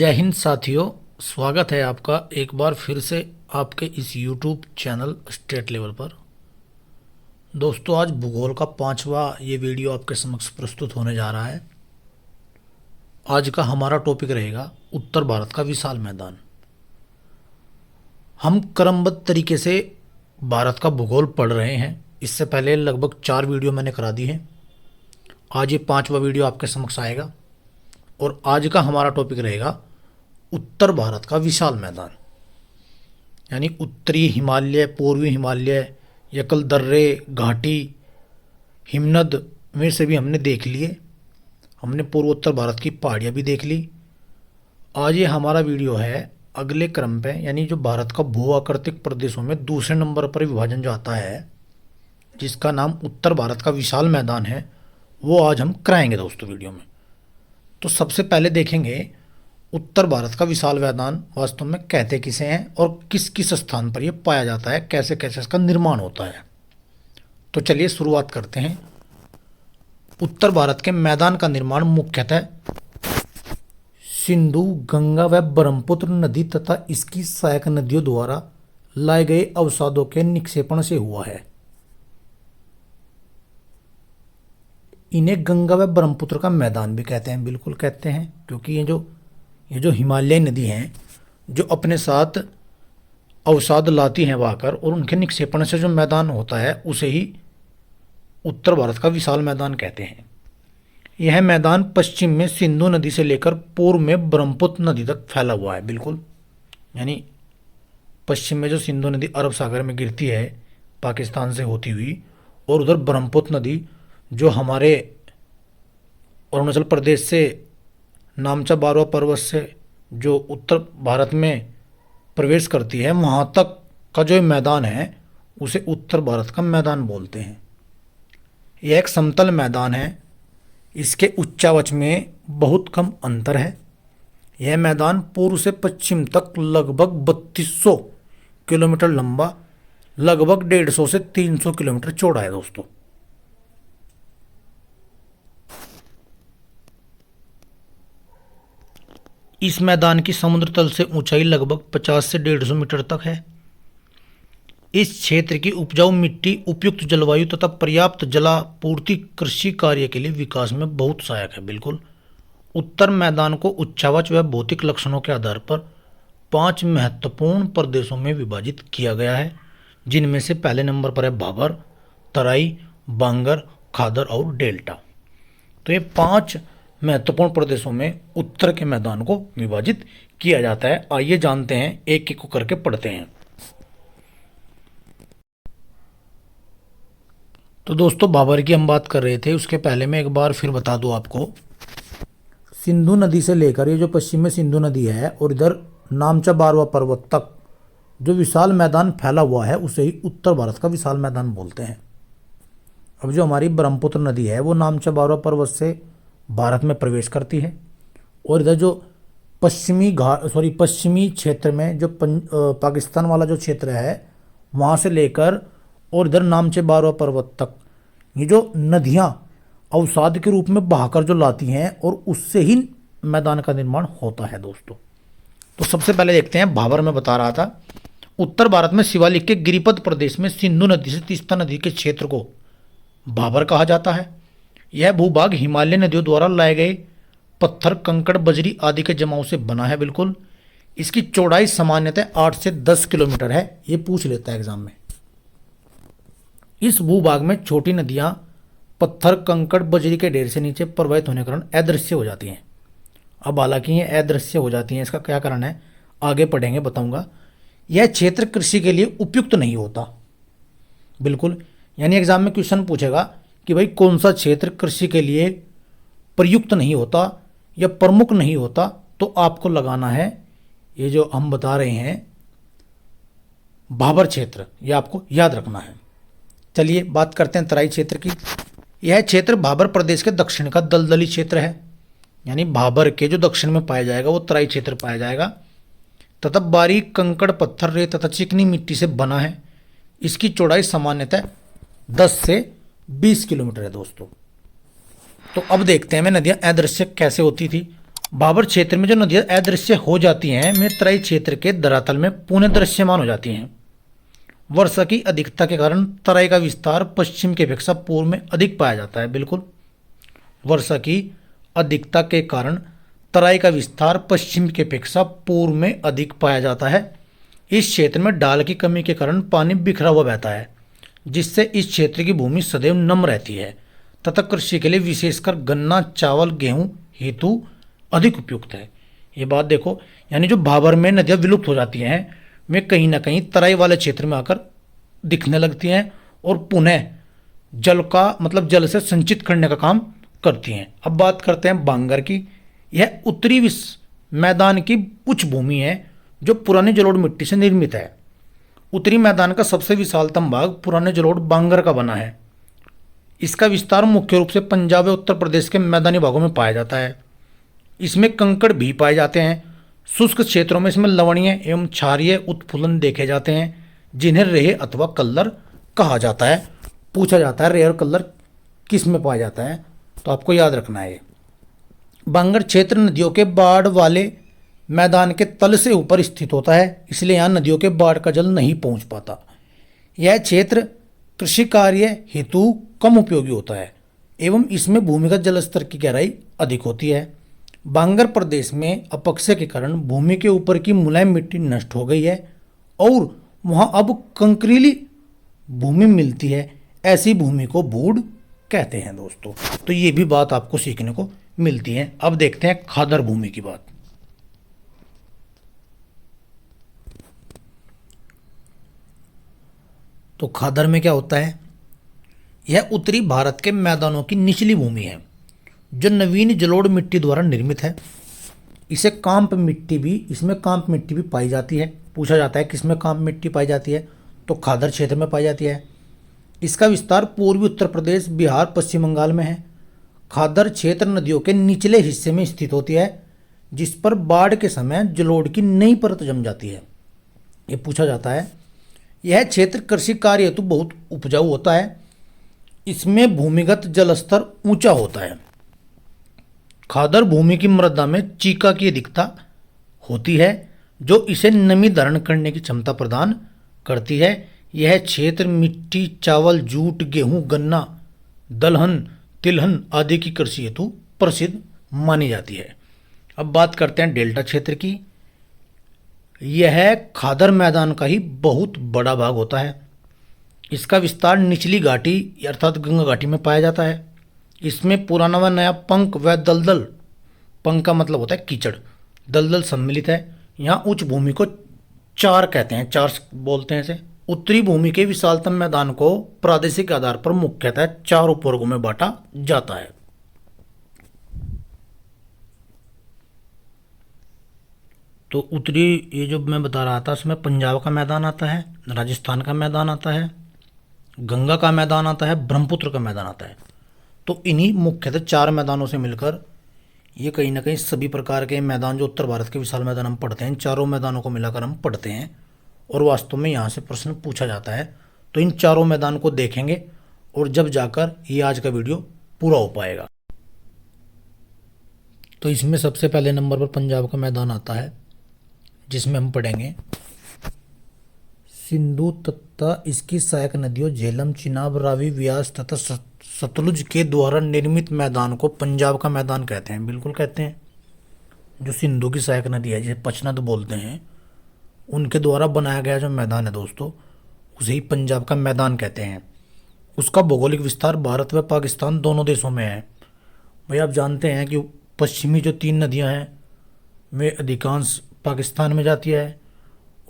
जय हिंद साथियों, स्वागत है आपका एक बार फिर से आपके इस YouTube चैनल स्टेट लेवल पर। दोस्तों, आज भूगोल का 5वां ये वीडियो आपके समक्ष प्रस्तुत होने जा रहा है। आज का हमारा टॉपिक रहेगा उत्तर भारत का विशाल मैदान। हम क्रमबद्ध तरीके से भारत का भूगोल पढ़ रहे हैं। इससे पहले लगभग 4 वीडियो मैंने करा दी हैं। आज ये 5वां वीडियो आपके समक्ष आएगा और आज का हमारा टॉपिक रहेगा उत्तर भारत का विशाल मैदान, यानी उत्तरी हिमालय, पूर्वी हिमालय, यकल दर्रे, घाटी, हिमनद में से भी हमने देख लिए। हमने पूर्वोत्तर भारत की पहाड़ियाँ भी देख ली। आज ये हमारा वीडियो है अगले क्रम पे, यानी जो भारत का भू आकृतिक प्रदेशों में दूसरे नंबर पर विभाजन जो आता है, जिसका नाम उत्तर भारत का विशाल मैदान है, वो आज हम कराएंगे दोस्तों वीडियो में। तो सबसे पहले देखेंगे उत्तर भारत का विशाल मैदान वास्तव में कहते किसे हैं और किस किस स्थान पर यह पाया जाता है, कैसे कैसे इसका निर्माण होता है। तो चलिए शुरुआत करते हैं। उत्तर भारत के मैदान का निर्माण मुख्यतः सिंधु, गंगा व ब्रह्मपुत्र नदी तथा इसकी सहायक नदियों द्वारा लाए गए अवसादों के निक्षेपण से हुआ है। इन्हें गंगा व ब्रह्मपुत्र का मैदान भी कहते हैं, बिल्कुल कहते हैं, क्योंकि ये जो हिमालयी नदी हैं जो अपने साथ अवसाद लाती हैं बहाकर, और उनके निक्षेपण से जो मैदान होता है उसे ही उत्तर भारत का विशाल मैदान कहते हैं। यह मैदान पश्चिम में सिंधु नदी से लेकर पूर्व में ब्रह्मपुत्र नदी तक फैला हुआ है, बिल्कुल। यानी पश्चिम में जो सिंधु नदी अरब सागर में गिरती है पाकिस्तान से होती हुई, और उधर ब्रह्मपुत्र नदी जो हमारे अरुणाचल प्रदेश से नामचा बारवा पर्वत से जो उत्तर भारत में प्रवेश करती है, वहाँ तक का जो मैदान है उसे उत्तर भारत का मैदान बोलते हैं। यह एक समतल मैदान है। इसके उच्चावच में बहुत कम अंतर है। यह मैदान पूर्व से पश्चिम तक लगभग 3200 किलोमीटर लंबा, लगभग 150 से 300 किलोमीटर चौड़ा है दोस्तों। इस मैदान की समुद्र तल से ऊंचाई लगभग 50 से 150 मीटर तक है। इस क्षेत्र की उपजाऊ मिट्टी, उपयुक्त जलवायु तथा पर्याप्त जलापूर्ति कृषि कार्य के लिए विकास में बहुत सहायक है, बिल्कुल। उत्तर मैदान को उच्चावच व भौतिक लक्षणों के आधार पर 5 महत्वपूर्ण प्रदेशों में विभाजित किया गया है, जिनमें से पहले नंबर पर है भाबर, तराई, बांगर, खादर और डेल्टा। तो ये 5 महत्वपूर्ण प्रदेशों में उत्तर के मैदान को विभाजित किया जाता है। आइए जानते हैं, एक एक को करके पढ़ते हैं। तो दोस्तों, भाबर की हम बात कर रहे थे, उसके पहले मैं एक बार फिर बता दूं आपको। सिंधु नदी से लेकर ये जो पश्चिम में सिंधु नदी है और इधर नामचा बारवा पर्वत तक जो विशाल मैदान फैला हुआ है उसे ही उत्तर भारत का विशाल मैदान बोलते हैं। अब जो हमारी ब्रह्मपुत्र नदी है वो नामचा बारवा पर्वत से भारत में प्रवेश करती है, और इधर जो पश्चिमी क्षेत्र में जो पाकिस्तान वाला जो क्षेत्र है वहाँ से लेकर और इधर नामचे बारवा पर्वत तक ये जो नदियाँ अवसाद के रूप में बहाकर जो लाती हैं, और उससे ही मैदान का निर्माण होता है दोस्तों। तो सबसे पहले देखते हैं, भाबर में बता रहा था, उत्तर भारत में शिवालिक के गिरिपथ प्रदेश में सिंधु नदी से तीस्ता नदी के क्षेत्र को भाबर कहा जाता है। यह भूभाग हिमालय नदियों द्वारा लाए गए पत्थर, कंकड़, बजरी आदि के जमाव से बना है, बिल्कुल। इसकी चौड़ाई सामान्यतः 8 से 10 किलोमीटर है, ये पूछ लेता है एग्जाम में। इस भूभाग में छोटी नदियां पत्थर, कंकड़, बजरी के ढेर से नीचे प्रवाहित होने के कारण अदृश्य हो जाती हैं। अब हालांकि ये अदृश्य हो जाती हैं, इसका क्या कारण है आगे पढ़ेंगे, बताऊंगा। यह क्षेत्र कृषि के लिए उपयुक्त नहीं होता, बिल्कुल। यानी एग्जाम में क्वेश्चन पूछेगा कि भाई कौन सा क्षेत्र कृषि के लिए प्रयुक्त नहीं होता या प्रमुख नहीं होता, तो आपको लगाना है ये जो हम बता रहे हैं भाबर क्षेत्र, ये आपको याद रखना है। चलिए बात करते हैं तराई क्षेत्र की। यह क्षेत्र भाबर प्रदेश के दक्षिण का दलदली क्षेत्र है, यानी भाबर के जो दक्षिण में पाया जाएगा वो तराई क्षेत्र पाया जाएगा, तथा बारीक कंकड़, पत्थर, रेत तथा चिकनी मिट्टी से बना है। इसकी चौड़ाई सामान्यतः 10 से 20 किलोमीटर है दोस्तों। तो अब देखते हैं मैं नदियां अदृश्य कैसे होती थी। भाबर क्षेत्र में जो नदियां अदृश्य हो जाती हैं वे तराई क्षेत्र के धरातल में पुनः दृश्यमान हो जाती हैं। वर्षा की अधिकता के कारण तराई का विस्तार पश्चिम की अपेक्षा पूर्व में अधिक पाया जाता है। बिल्कुल, वर्षा की अधिकता के कारण तराई का विस्तार पश्चिम की अपेक्षा पूर्व में अधिक पाया जाता है। इस क्षेत्र में ढाल की कमी के कारण पानी बिखरा हुआ बहता है, जिससे इस क्षेत्र की भूमि सदैव नम रहती है तथा कृषि के लिए विशेषकर गन्ना, चावल, गेहूं हेतु अधिक उपयुक्त है। ये बात देखो, यानी जो भाबर में नदियाँ विलुप्त हो जाती हैं वे कहीं ना कहीं तराई वाले क्षेत्र में आकर दिखने लगती हैं और पुनः जल का मतलब जल से संचित करने का काम करती हैं। अब बात करते हैं बांगर की। यह उत्तरी मैदान की उच्च भूमि है जो पुरानी जलोढ़ मिट्टी से निर्मित है। उत्तरी मैदान का सबसे विशालतम भाग पुराने जलोढ़ बांगर का बना है। इसका विस्तार मुख्य रूप से पंजाब और उत्तर प्रदेश के मैदानी भागों में पाया जाता है। इसमें कंकड़ भी पाए जाते हैं। शुष्क क्षेत्रों में इसमें लवणीय एवं क्षारीय उत्फुल्लन देखे जाते हैं, जिन्हें रेह अथवा कल्लर कहा जाता है। पूछा जाता है रेह और कल्लर किस में पाया जाता है, तो आपको याद रखना है। बांगर क्षेत्र नदियों के बाढ़ वाले मैदान के तल से ऊपर स्थित होता है, इसलिए यहाँ नदियों के बाढ़ का जल नहीं पहुँच पाता। यह क्षेत्र कृषि कार्य हेतु कम उपयोगी होता है एवं इसमें भूमिगत जल स्तर की गहराई अधिक होती है। बांगर प्रदेश में अपक्षय के कारण भूमि के ऊपर की मुलायम मिट्टी नष्ट हो गई है और वहां अब कंकरीली भूमि मिलती है। ऐसी भूमि को बूढ़ कहते हैं दोस्तों। तो ये भी बात आपको सीखने को मिलती है। अब देखते हैं खादर भूमि की बात। तो खादर में क्या होता है? यह उत्तरी भारत के मैदानों की निचली भूमि है जो नवीन जलोढ़ मिट्टी द्वारा निर्मित है। इसमें कांप मिट्टी भी पाई जाती है। पूछा जाता है किसमें कांप मिट्टी पाई जाती है, तो खादर क्षेत्र में पाई जाती है। इसका विस्तार पूर्वी उत्तर प्रदेश, बिहार, पश्चिम बंगाल में है। खादर क्षेत्र नदियों के निचले हिस्से में स्थित होती है, जिस पर बाढ़ के समय जलोढ़ की नई परत जम जाती है। ये पूछा जाता है। यह क्षेत्र कृषि कार्य हेतु बहुत उपजाऊ होता है। इसमें भूमिगत जल स्तर ऊंचा होता है। खादर भूमि की मृदा में चीका की अधिकता होती है जो इसे नमी धारण करने की क्षमता प्रदान करती है। यह क्षेत्र मिट्टी, चावल, जूट, गेहूं, गन्ना, दलहन, तिलहन आदि की कृषि हेतु प्रसिद्ध मानी जाती है। अब बात करते हैं डेल्टा क्षेत्र की। यह खादर मैदान का ही बहुत बड़ा भाग होता है। इसका विस्तार निचली घाटी अर्थात गंगा घाटी में पाया जाता है। इसमें पुराना व नया पंक व दलदल, पंक का मतलब होता है कीचड़, दलदल सम्मिलित है। यहाँ उच्च भूमि को चार कहते हैं, चार बोलते हैं इसे। उत्तरी भूमि के विशालतम मैदान को प्रादेशिक आधार पर मुख्यतः चार उपवर्गों में बांटा जाता है। तो उत्तरी, ये जो मैं बता रहा था, उसमें पंजाब का मैदान आता है, राजस्थान का मैदान आता है, गंगा का मैदान आता है, ब्रह्मपुत्र का मैदान आता है। तो इन्हीं मुख्यतः चार मैदानों से मिलकर ये कहीं ना कहीं सभी प्रकार के मैदान जो उत्तर भारत के विशाल मैदान हम पढ़ते हैं, इन चारों मैदानों को मिलाकर हम पढ़ते हैं और वास्तव में यहाँ से प्रश्न पूछा जाता है। तो इन चारों मैदान को देखेंगे और जब जाकर ये आज का वीडियो पूरा हो पाएगा। तो इसमें सबसे पहले नंबर पर पंजाब का मैदान आता है, जिसमें हम पढ़ेंगे सिंधु तथा इसकी सहायक नदियों झेलम, चिनाब, रावी, व्यास तथा सतलुज के द्वारा निर्मित मैदान को पंजाब का मैदान कहते हैं। बिल्कुल कहते हैं। जो सिंधु की सहायक नदी है, जिसे पचनद बोलते हैं, उनके द्वारा बनाया गया जो मैदान है दोस्तों, उसे ही पंजाब का मैदान कहते हैं। उसका भौगोलिक विस्तार भारत व पाकिस्तान दोनों देशों में है। भाई आप जानते हैं कि पश्चिमी जो तीन नदियाँ हैं वे अधिकांश पाकिस्तान में जाती है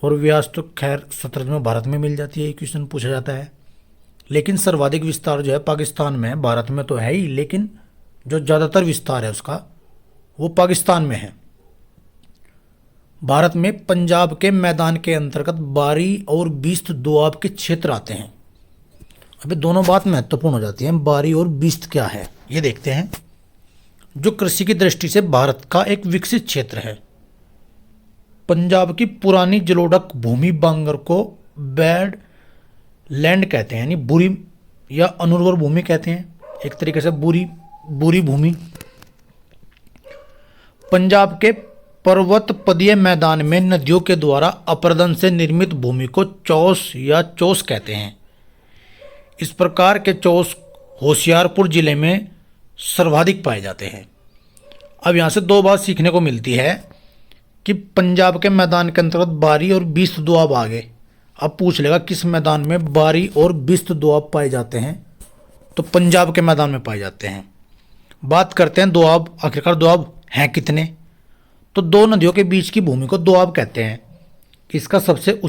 और व्यास तो खैर सतलज में भारत में मिल जाती है। क्वेश्चन पूछा जाता है। लेकिन सर्वाधिक विस्तार जो है पाकिस्तान में है, भारत में तो है ही, लेकिन जो ज़्यादातर विस्तार है उसका वो पाकिस्तान में है। भारत में पंजाब के मैदान के अंतर्गत बारी और बीस्त दोआब के क्षेत्र आते हैं। अभी दोनों बात महत्वपूर्ण हो जाती है। बारी और बीस्त क्या है ये देखते हैं। जो कृषि की दृष्टि से भारत का एक विकसित क्षेत्र है। पंजाब की पुरानी जलोढ़क भूमि बांगर को बैड लैंड कहते हैं, यानी बुरी या अनुर्वर भूमि कहते हैं, एक तरीके से बुरी भूमि। पंजाब के पर्वत पदीय मैदान में नदियों के द्वारा अपरदन से निर्मित भूमि को चौस या चोस कहते हैं। इस प्रकार के चोस होशियारपुर जिले में सर्वाधिक पाए जाते हैं। अब यहाँ से दो बात सीखने को मिलती है कि पंजाब के मैदान के अंतर्गत बारी और बिस्त दोआब आ गए। अब पूछ लेगा किस मैदान में बारी और बिस्त दोआब पाए जाते हैं, तो पंजाब के मैदान में पाए जाते हैं। बात करते हैं दोआब, आखिरकार दोआब हैं कितने, तो दो नदियों के बीच की भूमि को दोआब कहते हैं। इसका सबसे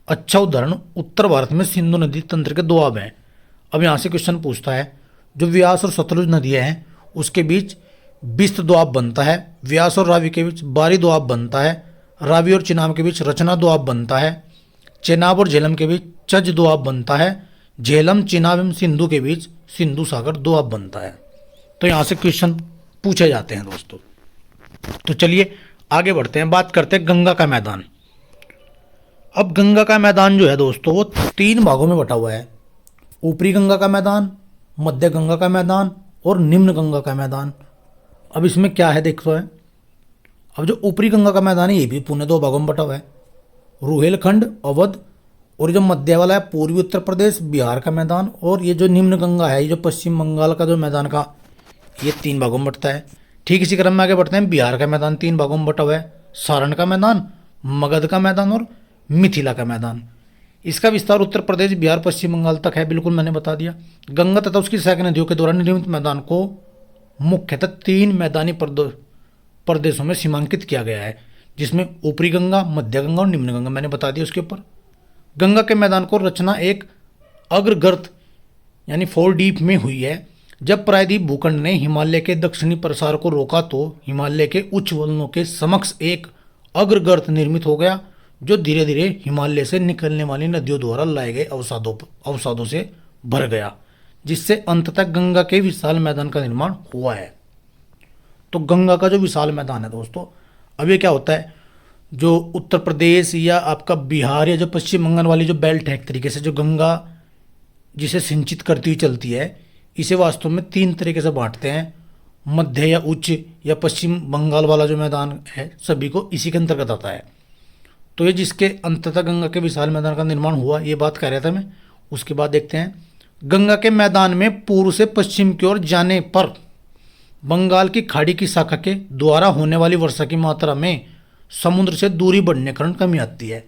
अच्छा उदाहरण उत्तर भारत में सिंधु नदी तंत्र के दोआब हैं। अब यहाँ से क्वेश्चन पूछता है जो व्यास और सतलुज नदियाँ हैं उसके बीच बिस्त दोआब बनता है, व्यास और रावी के बीच बारी दोआब बनता है, रावी और चिनाब के बीच रचना दोआब बनता है, चेनाब और झेलम के बीच चज दोआब बनता है, झेलम चिनाब एवं सिंधु के बीच सिंधु सागर दोआब बनता है। तो यहाँ से क्वेश्चन पूछे जाते हैं दोस्तों। तो चलिए आगे बढ़ते हैं, बात करते हैं गंगा का मैदान। अब गंगा का मैदान जो है दोस्तों वो 3 भागों में बटा हुआ है। ऊपरी गंगा का मैदान, मध्य गंगा का मैदान और निम्न गंगा का मैदान। अब इसमें क्या है देखो है, अब जो ऊपरी गंगा का मैदान है ये भी पुणे 2 भागों में बटा हुआ है, रुहेलखंड अवध, और जो मध्य वाला है पूर्वी उत्तर प्रदेश बिहार का मैदान, और ये जो निम्न गंगा है ये जो पश्चिम बंगाल का जो मैदान का, ये 3 भागों में बटता है। ठीक इसी क्रम में आगे बढ़ते हैं। बिहार का मैदान 3 भागों में बटा हुआ है, सारण का मैदान, मगध का मैदान और मिथिला का मैदान। इसका विस्तार उत्तर प्रदेश बिहार पश्चिम बंगाल तक है, बिल्कुल मैंने बता दिया। गंगा तथा उसकी सहायक नदियों के द्वारा निर्मित मैदान को मुख्यतः 3 मैदानी प्रदेशों में सीमांकित किया गया है, जिसमें ऊपरी गंगा, मध्य गंगा और निम्न गंगा मैंने बता दिया उसके ऊपर। गंगा के मैदान को रचना एक अग्रगर्त यानी 4 डीप में हुई है। जब प्रायद्वीप भूखंड ने हिमालय के दक्षिणी प्रसार को रोका तो हिमालय के उच्च वलनों के समक्ष एक अग्रगर्त निर्मित हो गया, जो धीरे धीरे हिमालय से निकलने वाली नदियों द्वारा लाए गए अवसादों से भर गया, जिससे अंततः गंगा के विशाल मैदान का निर्माण हुआ है। तो गंगा का जो विशाल मैदान है दोस्तों, अब ये क्या होता है, जो उत्तर प्रदेश या आपका बिहार या जो पश्चिम बंगाल वाली जो बेल्ट है, एक तरीके से जो गंगा जिसे सिंचित करती हुई चलती है, इसे वास्तव में 3 तरीके से बांटते हैं। मध्य या उच्च या पश्चिम बंगाल वाला जो मैदान है सभी को इसी के अंतर्गत आता है। तो ये जिसके अंततः गंगा के विशाल मैदान का निर्माण हुआ, ये बात कह रहा था मैं। उसके बाद देखते हैं, गंगा के मैदान में पूर्व से पश्चिम की ओर जाने पर बंगाल की खाड़ी की शाखा के द्वारा होने वाली वर्षा की मात्रा में समुद्र से दूरी बढ़ने के कारण कमी आती है।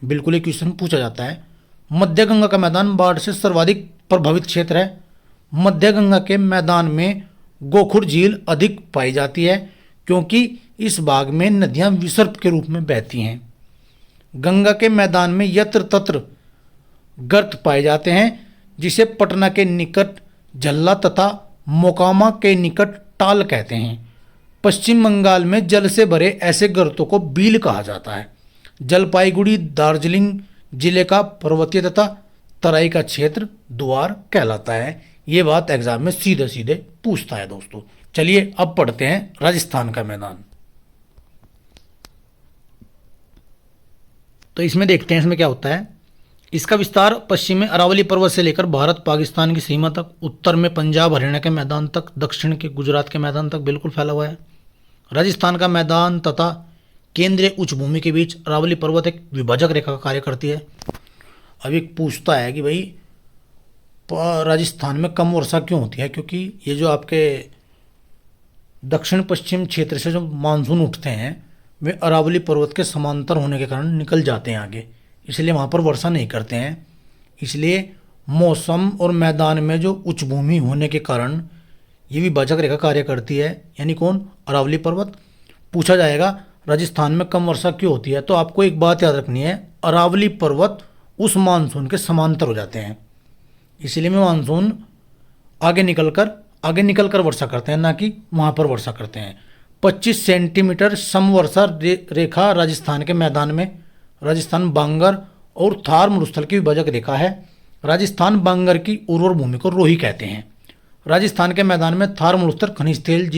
बिल्कुल एक क्वेश्चन पूछा जाता है। मध्य गंगा का मैदान बाढ़ से सर्वाधिक प्रभावित क्षेत्र है। मध्य गंगा के मैदान में गोखुर झील अधिक पाई जाती है, क्योंकि इस भाग में नदियां विसर्प के रूप में बहती हैं। गंगा के मैदान में यत्र तत्र गर्त पाए जाते हैं, जिसे पटना के निकट झल्ला तथा मोकामा के निकट टाल कहते हैं। पश्चिम बंगाल में जल से भरे ऐसे गर्तों को बील कहा जाता है। जलपाईगुड़ी दार्जिलिंग जिले का पर्वतीय तथा तराई का क्षेत्र द्वार कहलाता है। ये बात एग्जाम में सीधे सीधे पूछता है दोस्तों। चलिए अब पढ़ते हैं राजस्थान का मैदान। तो इसमें देखते हैं इसमें क्या होता है। इसका विस्तार पश्चिम में अरावली पर्वत से लेकर भारत पाकिस्तान की सीमा तक, उत्तर में पंजाब हरियाणा के मैदान तक, दक्षिण के गुजरात के मैदान तक बिल्कुल फैला हुआ है। राजस्थान का मैदान तथा केंद्रीय उच्च भूमि के बीच अरावली पर्वत एक विभाजक रेखा का कार्य करती है। अब एक पूछता है कि भाई राजस्थान में कम वर्षा क्यों होती है, क्योंकि ये जो आपके दक्षिण पश्चिम क्षेत्र से जो मानसून उठते हैं वे अरावली पर्वत के समांतर होने के कारण निकल जाते हैं आगे, इसलिए वहाँ पर वर्षा नहीं करते हैं। इसलिए मौसम और मैदान में जो उच्च भूमि होने के कारण ये विभाजक रेखा कार्य करती है, यानी कौन, अरावली पर्वत। पूछा जाएगा राजस्थान में कम वर्षा क्यों होती है, तो आपको एक बात याद रखनी है, अरावली पर्वत उस मानसून के समांतर हो जाते हैं, इसलिए में मानसून आगे निकल कर वर्षा करते हैं, ना कि वहाँ पर वर्षा करते हैं। 25 सेंटीमीटर समवर्षा रेखा राजस्थान के मैदान में राजस्थान बांगर और थार मरुस्थल की विभाजक रेखा है। राजस्थान बांगर की उर्वर भूमि को रोही कहते हैं। राजस्थान के मैदान में थार मरुस्थल खनिज तेल,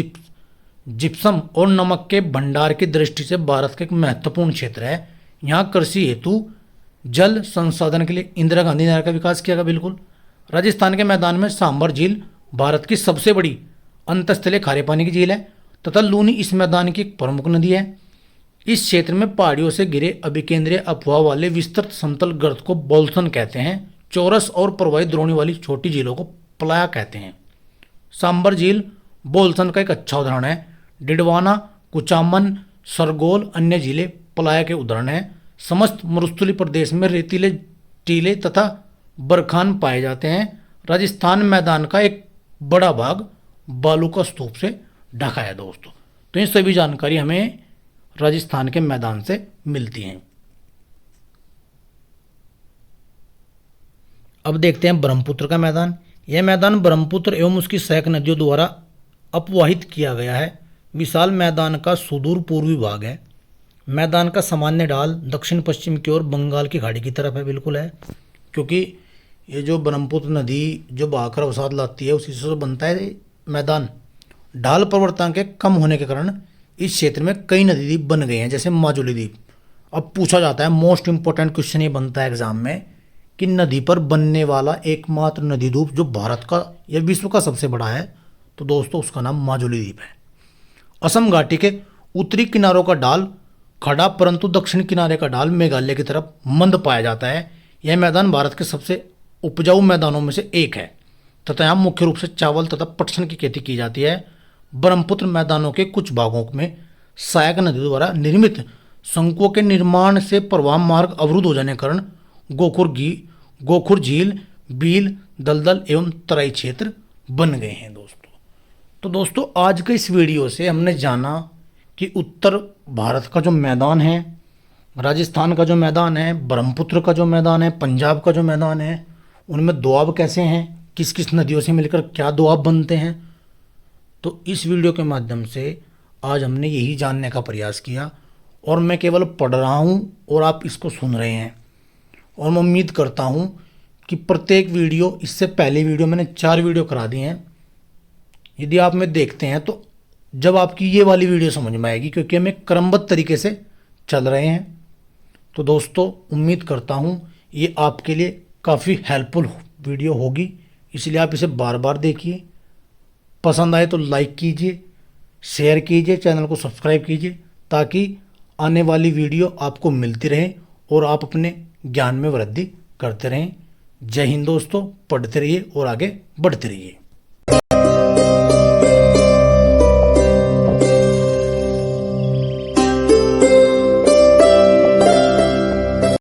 जिप्सम और नमक के भंडार की दृष्टि से भारत का एक महत्वपूर्ण क्षेत्र है। यहाँ कृषि हेतु जल संसाधन के लिए इंदिरा गांधी नहर का विकास किया गया। बिल्कुल। राजस्थान के मैदान में सांबर झील भारत की सबसे बड़ी अंतस्थलीय खारे पानी की झील है। तथा लूनी इस मैदान की एक प्रमुख नदी है। इस क्षेत्र में पहाड़ियों से घिरे अभिकेंद्रीय अफवाह वाले विस्तृत समतल गर्त को बोल्सन कहते हैं। चौरस और प्रवाहित द्रोणी वाली छोटी झीलों को प्लाया कहते हैं। सांबर झील बोल्सन का एक अच्छा उदाहरण है। डिडवाना, कुचामन, सरगोल अन्य झीलें प्लाया के उदाहरण हैं। समस्त मरुस्थलीय प्रदेश में रेतीले टीले तथा बरखान पाए जाते हैं। राजस्थान मैदान का एक बड़ा भाग बालू का स्तूप से ढका है दोस्तों। तो ये सभी जानकारी हमें राजस्थान के मैदान से मिलती हैं। अब देखते हैं ब्रह्मपुत्र का मैदान। यह मैदान ब्रह्मपुत्र एवं उसकी सहायक नदियों द्वारा अपवाहित किया गया है। विशाल मैदान का सुदूर पूर्वी भाग है। मैदान का सामान्य ढाल दक्षिण पश्चिम की ओर बंगाल की खाड़ी की तरफ है, बिल्कुल है, क्योंकि ये जो ब्रह्मपुत्र नदी जो बहाकर अवसाद लाती है उसी से बनता है मैदान। ढाल प्रवणता के कम होने के कारण इस क्षेत्र में कई नदी द्वीप बन गए हैं, जैसे माजुली द्वीप। अब पूछा जाता है, मोस्ट इंपॉर्टेंट क्वेश्चन ये बनता है एग्जाम में कि नदी पर बनने वाला एकमात्र नदी द्वीप जो भारत का या विश्व का सबसे बड़ा है, तो दोस्तों उसका नाम माजुली द्वीप है। असम घाटी के उत्तरी किनारों का ढाल खड़ा, परंतु दक्षिण किनारे का ढाल मेघालय की तरफ मंद पाया जाता है। यह मैदान भारत के सबसे उपजाऊ मैदानों में से एक है तथा यहाँ मुख्य रूप से चावल तथा पटसन की खेती की जाती है। ब्रह्मपुत्र मैदानों के कुछ भागों में सहायक नदी द्वारा निर्मित शंकुओं के निर्माण से प्रवाह मार्ग अवरुद्ध हो जाने के कारण गोखुर झील, बील, दलदल एवं तराई क्षेत्र बन गए हैं दोस्तों। तो दोस्तों आज के इस वीडियो से हमने जाना कि उत्तर भारत का जो मैदान है, राजस्थान का जो मैदान है, ब्रह्मपुत्र का जो मैदान है, पंजाब का जो मैदान है, उनमें दोआब कैसे हैं, किस किस नदियों से मिलकर क्या दोआब बनते हैं। तो इस वीडियो के माध्यम से आज हमने यही जानने का प्रयास किया और मैं केवल पढ़ रहा हूँ और आप इसको सुन रहे हैं। और मैं उम्मीद करता हूँ कि प्रत्येक वीडियो, इससे पहले वीडियो मैंने 4 वीडियो करा दी हैं, यदि आप में देखते हैं तो जब आपकी ये वाली वीडियो समझ में आएगी, क्योंकि हम एक क्रमबद्ध तरीके से चल रहे हैं। तो दोस्तों उम्मीद करता हूँ ये आपके लिए काफ़ी हेल्पफुल वीडियो होगी, इसलिए आप इसे बार बार देखिए। पसंद आए तो लाइक कीजिए, शेयर कीजिए, चैनल को सब्सक्राइब कीजिए ताकि आने वाली वीडियो आपको मिलती रहे और आप अपने ज्ञान में वृद्धि करते रहें। जय हिंद दोस्तों, पढ़ते रहिए और आगे बढ़ते रहिए।